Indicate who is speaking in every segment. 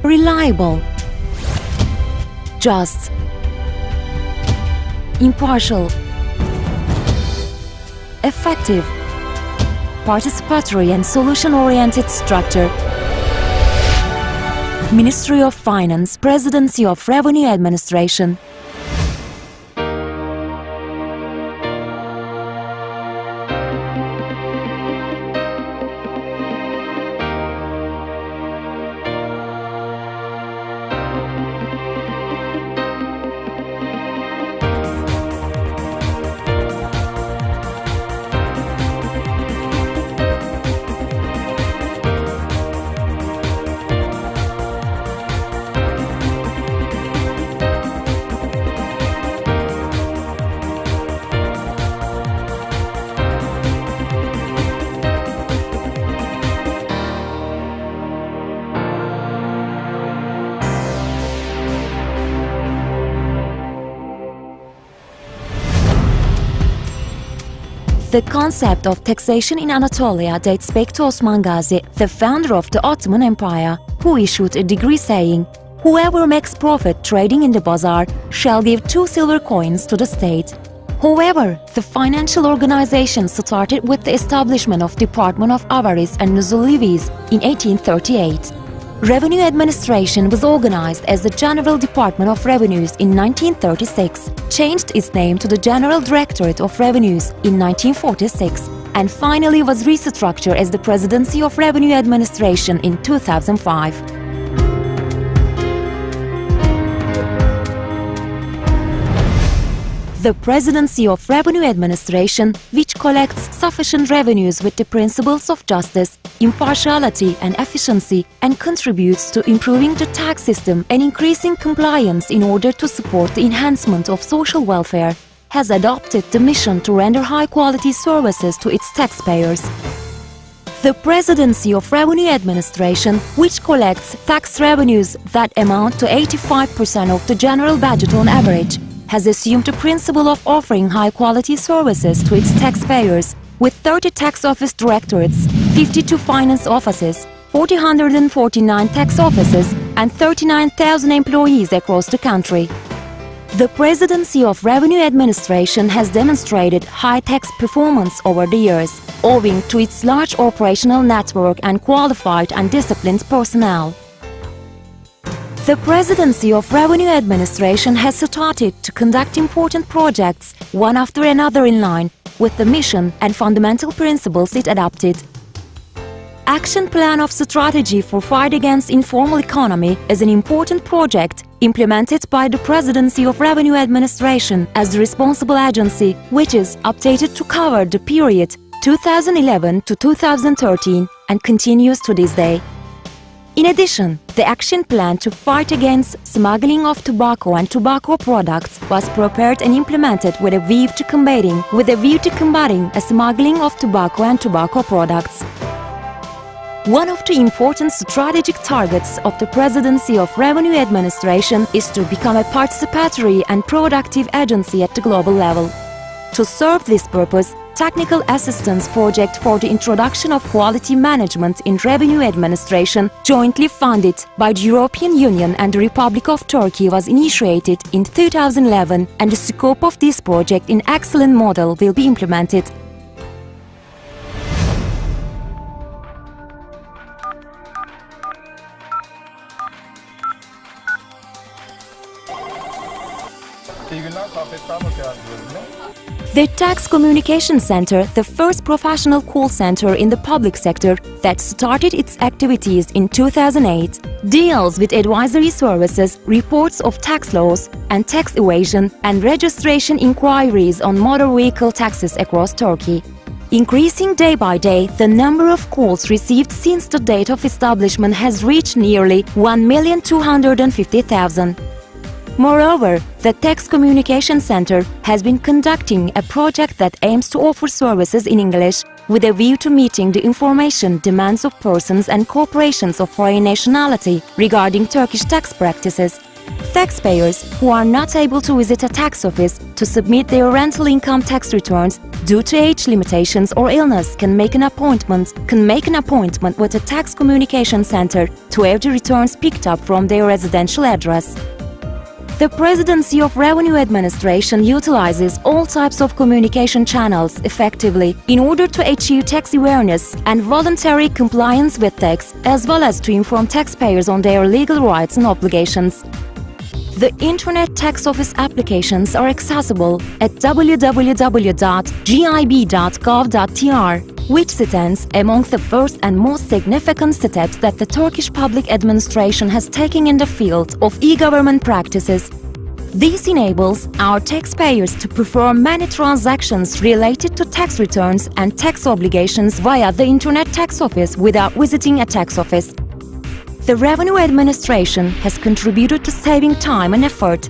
Speaker 1: reliable, just, impartial, effective, participatory and solution-oriented structure. Ministry of Finance, Presidency of Revenue Administration. The concept of taxation in Anatolia dates back to Osman Gazi, the founder of the Ottoman Empire, who issued a decree saying, "Whoever makes profit trading in the bazaar shall give 2 silver coins to the state." However, the financial organization started with the establishment of Department of Avarice and Nuzul Levies in 1838. Revenue administration was organized as the General Department of Revenues in 1936, changed its name to the General Directorate of Revenues in 1946, and finally was restructured as the Presidency of Revenue Administration in 2005. The Presidency of Revenue Administration, which collects sufficient revenues with the principles of justice, impartiality and efficiency, and contributes to improving the tax system and increasing compliance in order to support the enhancement of social welfare, has adopted the mission to render high-quality services to its taxpayers. The Presidency of Revenue Administration, which collects tax revenues that amount to 85% of the general budget on average, has assumed the principle of offering high-quality services to its taxpayers, with 30 tax office directorates, 52 finance offices, 449 tax offices, and 39,000 employees across the country. The Presidency of Revenue Administration has demonstrated high tax performance over the years, owing to its large operational network and qualified and disciplined personnel. The Presidency of Revenue Administration has started to conduct important projects, one after another in line with the mission and fundamental principles it adopted. Action Plan of Strategy for Fight Against Informal Economy is an important project implemented by the Presidency of Revenue Administration as the responsible agency, which is updated to cover the period 2011 to 2013 and continues to this day. In addition, the action plan to fight against smuggling of tobacco and tobacco products was prepared and implemented with a view to combating a smuggling of tobacco and tobacco products. One of the important strategic targets of the Presidency of Revenue Administration is to become a participatory and productive agency at the global level. To serve this purpose, Technical Assistance Project for the Introduction of Quality Management in Revenue Administration, jointly funded by the European Union and the Republic of Turkey, was initiated in 2011, and the scope of this project in excellent model will be implemented. The Tax Communication Center, the first professional call center in the public sector that started its activities in 2008, deals with advisory services, reports of tax laws and tax evasion, and registration inquiries on motor vehicle taxes across Turkey. Increasing day by day, the number of calls received since the date of establishment has reached nearly 1,250,000. Moreover, the Tax Communication Center has been conducting a project that aims to offer services in English with a view to meeting the information demands of persons and corporations of foreign nationality regarding Turkish tax practices. taxpayers who are not able to visit a tax office to submit their rental income tax returns due to age limitations or illness can make an appointment with a tax communication center to have the returns picked up from their residential address. The Presidency of Revenue Administration utilizes all types of communication channels effectively in order to achieve tax awareness and voluntary compliance with tax, as well as to inform taxpayers on their legal rights and obligations. The Internet Tax Office applications are accessible at www.gib.gov.tr, which stands among the first and most significant steps that the Turkish public administration has taken in the field of e-government practices. This enables our taxpayers to perform many transactions related to tax returns and tax obligations via the Internet Tax Office without visiting a tax office. The Revenue Administration has contributed to saving time and effort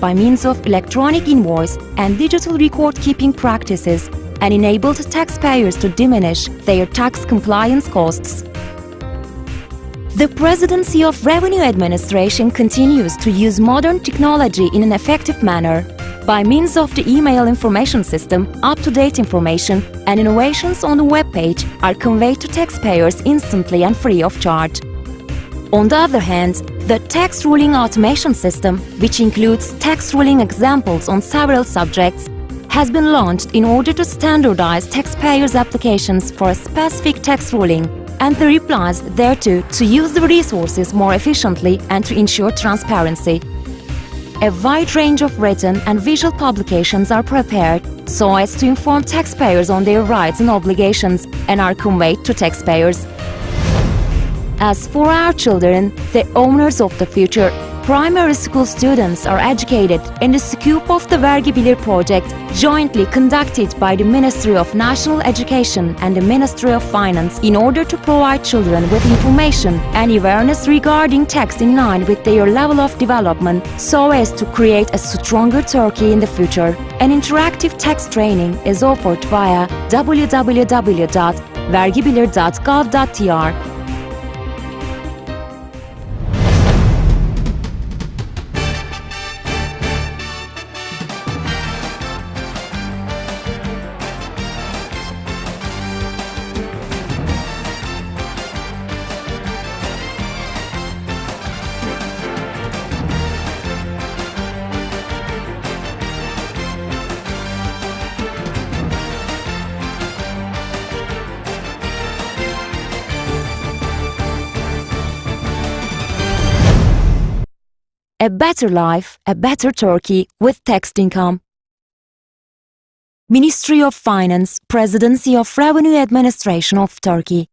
Speaker 1: by means of electronic invoice and digital record-keeping practices, and enabled taxpayers to diminish their tax compliance costs. The Presidency of Revenue Administration continues to use modern technology in an effective manner. By means of the email information system, up-to-date information and innovations on the web page are conveyed to taxpayers instantly and free of charge. On the other hand, the tax ruling automation system, which includes tax ruling examples on several subjects, has been launched in order to standardize taxpayers' applications for a specific tax ruling and the replies thereto to use the resources more efficiently and to ensure transparency. A wide range of written and visual publications are prepared so as to inform taxpayers on their rights and obligations and are conveyed to taxpayers. As for our children, the owners of the future, primary school students are educated in the scope of the Vergi Bilir project jointly conducted by the Ministry of National Education and the Ministry of Finance in order to provide children with information and awareness regarding tax in line with their level of development so as to create a stronger Turkey in the future. An interactive tax training is offered via www.vergibilir.gov.tr. A better life, a better Turkey with taxed income. Ministry of Finance, Presidency of Revenue Administration of Turkey.